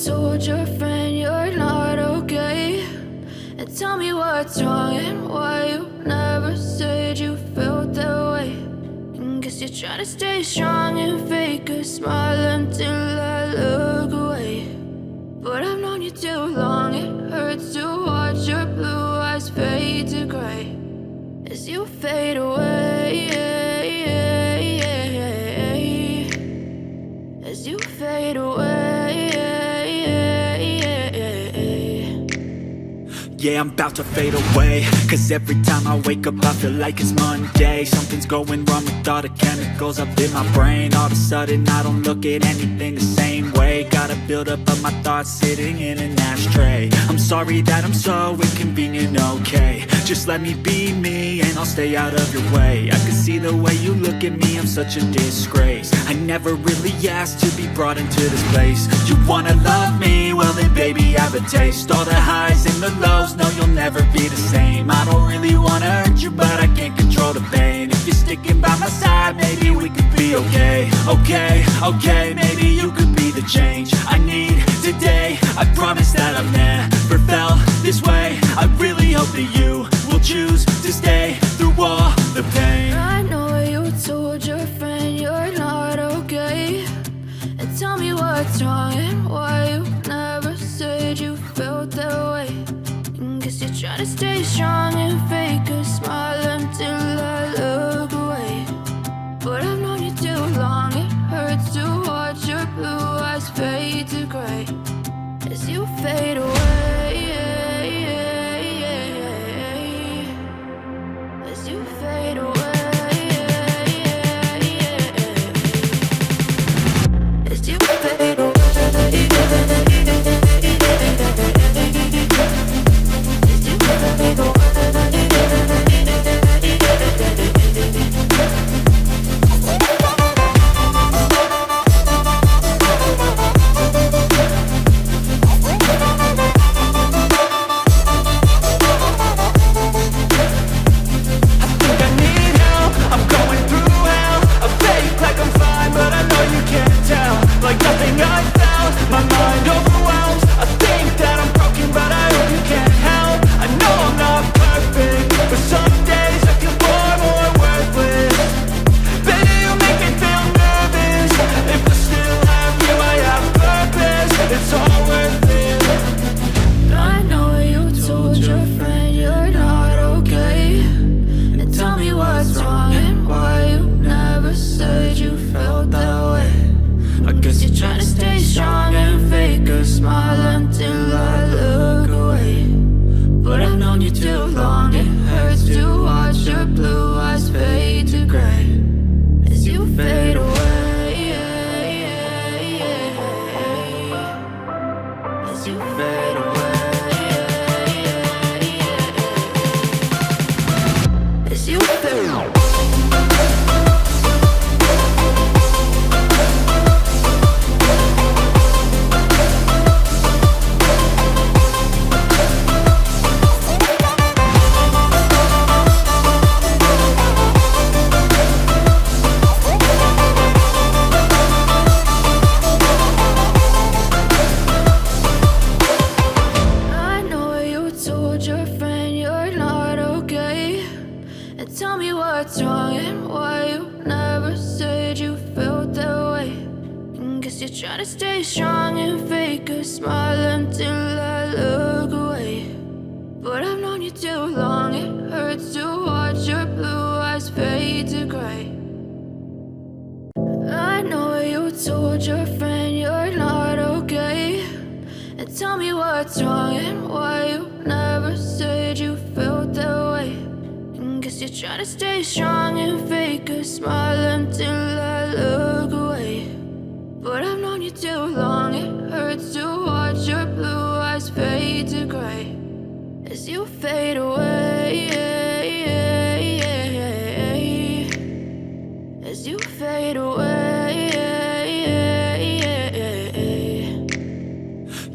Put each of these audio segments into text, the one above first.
told your friend you're not okay? And tell me what's wrong and why you never said you felt that way. And guess you're trying to stay strong and fake a smile until I look away. But I've known you too long, it hurts to watch your blue eyes fade to gray as you fade away, as you fade away. Yeah, I'm about to fade away, cause every time I wake up I feel like it's Monday. Something's going wrong with all the chemicals up in my brain. All of a sudden I don't look at anything the same way. Got a buildup of my thoughts sitting in an ashtray. I'm sorry that I'm so inconvenient, okay? Just let me be me and I'll stay out of your way. I can see the way you look at me, I'm such a disgrace. I never really asked to be brought into this place. You wanna love me? Well then baby have a taste. All the highs and the lows, no you'll never be the same. I don't really wanna hurt you but I can't control the pain. If you're sticking by my side maybe we could be okay. Okay, maybe you could be the change I need today. I promise that I've never felt this way. I really hope that you will choose to stay through all the pain. I know you told your friend you're not okay. And tell me what's wrong and why you never said you felt that way. And guess you're trying to stay strong and fake a smile until I look away. But I've known you too long, it hurts to watch your blue eyes fade to gray as you fade away, as you fade away, as you fade away.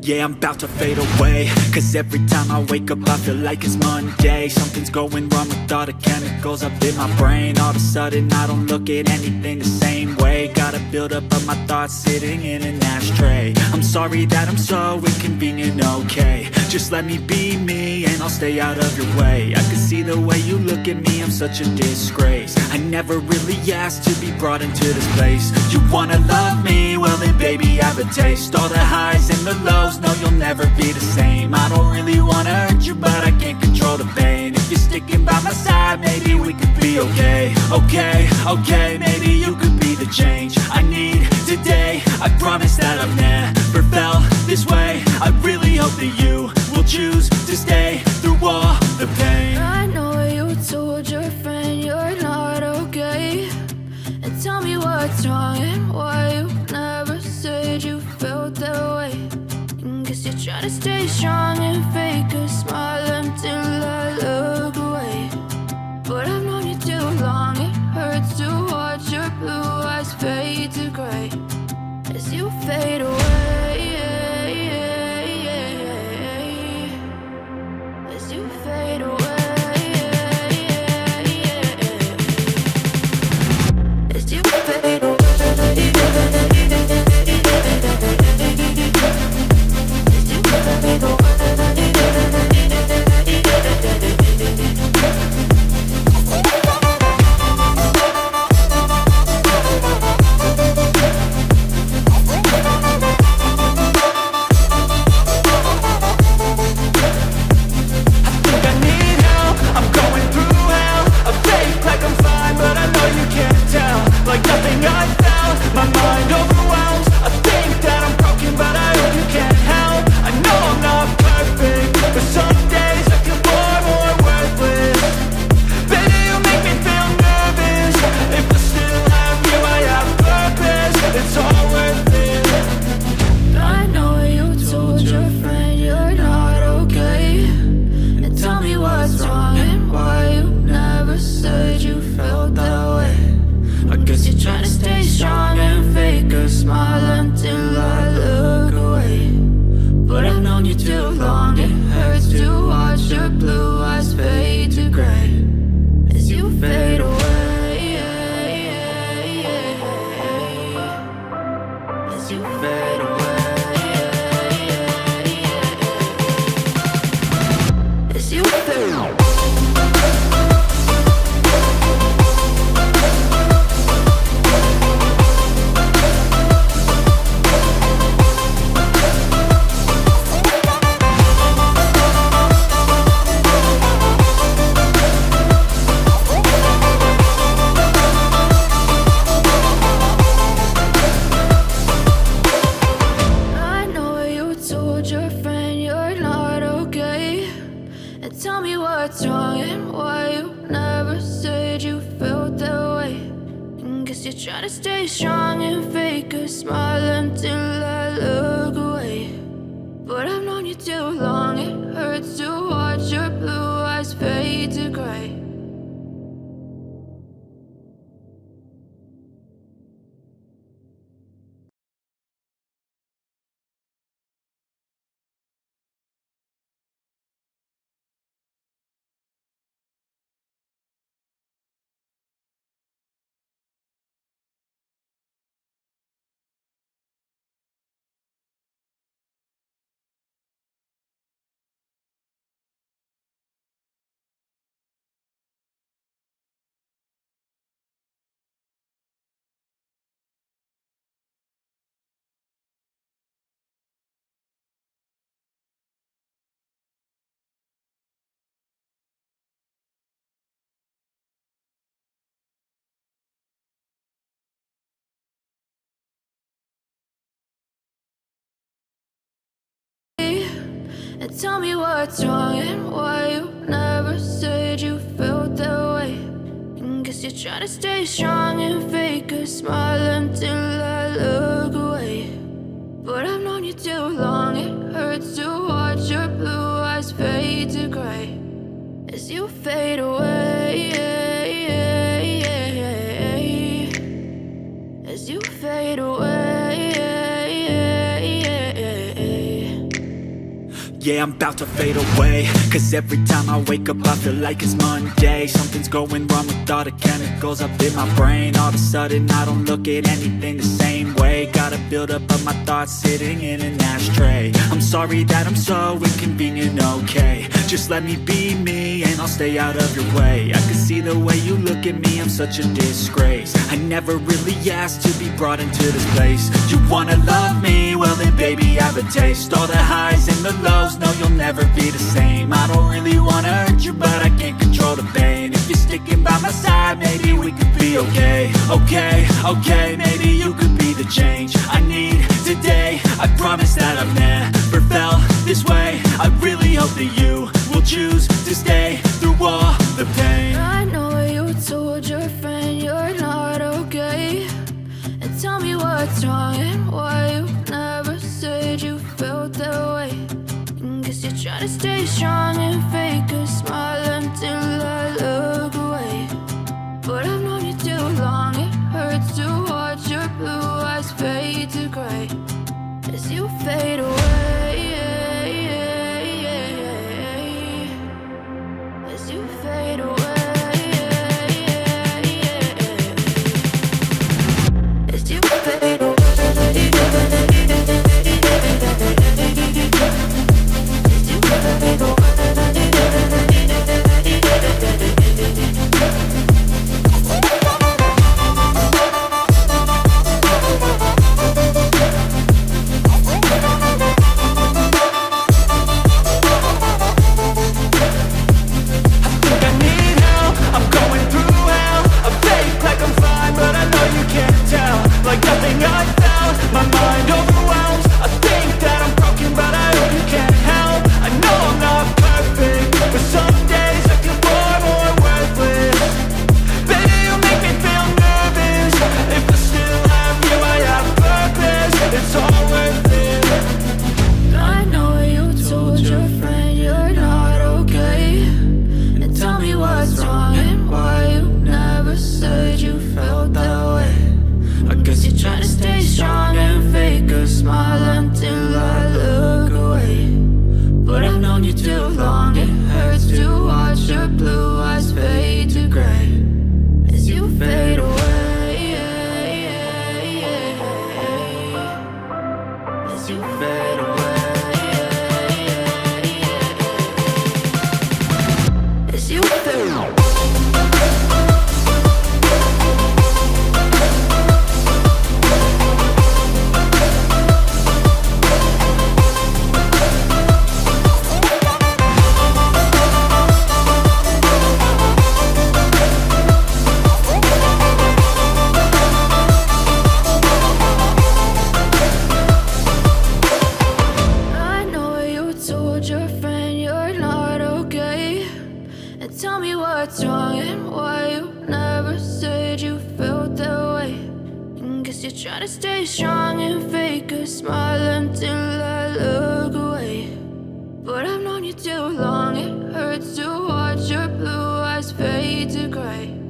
Yeah, I'm about to fade away, cause every time I wake up I feel like it's Monday. Something's going wrong with all the chemicals up in my brain. All of a sudden I don't look at anything the same way. Got a buildup of my thoughts sitting in an ashtray. I'm sorry that I'm so inconvenient, okay? Just let me be me and I'll stay out of your way. I can see the way you look at me, I'm such a disgrace. I never really asked to be brought into this place. You wanna love me? Well then baby, have a taste. All the highs and the lows, no you'll never be the same. I don't really wanna hurt you, but I can't control the pain. If you're sticking by my side, maybe we could be okay. Okay, okay, maybe you could be the change I need today. I promise that I've never felt this way. I really hope that you will choose to stay through all the pain. I know you told your friend you're not okay, and tell me what's wrong and why you never said you felt that way. And guess you're trying to stay strong and fake a smile until I look away. But I've known you too long, it hurts to watch your blue eyes fade to gray as you fade away. As you fade away. As you fade away. As you fade away. And tell me what's wrong and why you never said you felt that way. And guess you're trying to stay strong and fake a smile until I look away. But I've known you too long, it hurts to watch your blue eyes fade to gray as you fade away. As you fade away. Yeah, I'm about to fade away. Cause every time I wake up I feel like it's Monday. Something's going wrong with all the chemicals up in my brain. All of a sudden I don't look at anything the same way. Got a buildup of my thoughts sitting in an ashtray. I'm sorry that I'm so inconvenient, okay. Just let me be me and I'll stay out of your way. I can see the way you look at me, I'm such a disgrace. I never really asked to be brought into this place. You wanna love me? Well then baby I have a taste. All the highs and the lows, no you'll never be the same. I don't really wanna hurt you but I can't control the pain. If you're sticking by my side maybe we could be okay. Okay, maybe you could be the change I need today. I promise that I've never felt this way. I really hope that you will choose to stay through all the pain. I know you told your friend you're not okay, and tell me what's wrong and why you never said you felt that way. Guess you're trying to stay strong and fake a smile until I look away. But I've known you too long, it hurts to watch your blue eyes fade to gray as you fade away. As you fade away. As you fade away. Tell me what's wrong and why you never said you felt that way. Guess you're trying to stay strong and fake a smile until I look away. But I've known you too long, it hurts to watch your blue eyes fade to gray